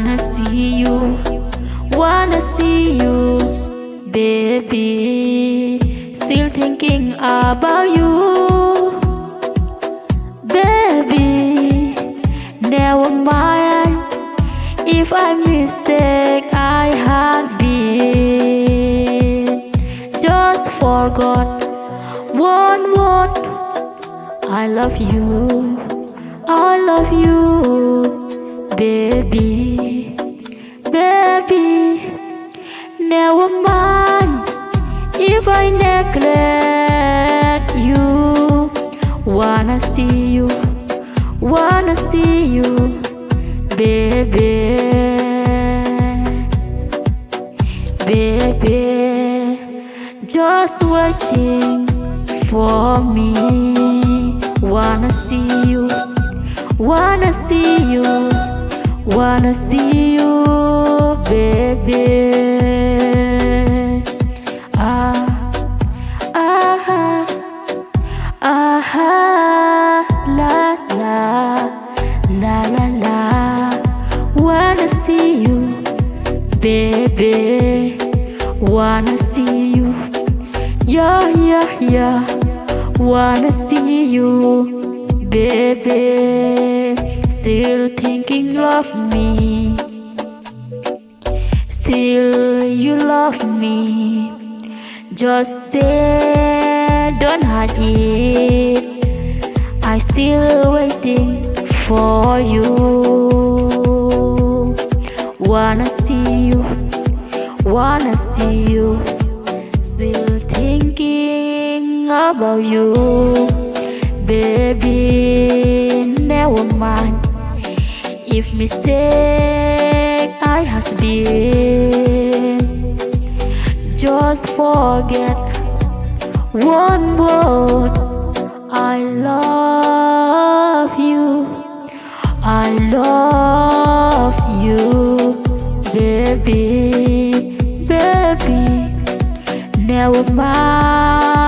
wanna see you, wanna see you, baby. Still thinking about you, baby. Never mind if I mistake I had been. Just forgot one word. I love you, I love you, baby, baby. Never mind if I neglect you. Wanna see you, wanna see you, baby, baby. Just waiting for me. Wanna see you, wanna see you, wanna see you, baby. Ah, ah, ah, la, la, la, la, la. Wanna see you, baby. Wanna see you, yeah, yeah, yeah. Wanna see you, baby. Still thinking of me, still you love me. Just say don't hide it, I still waiting for you. Wanna see you, wanna see you, still thinking about you, baby. Never mind if mistake I has been. Just forget one word. I love you, I love you, baby, baby. Never mind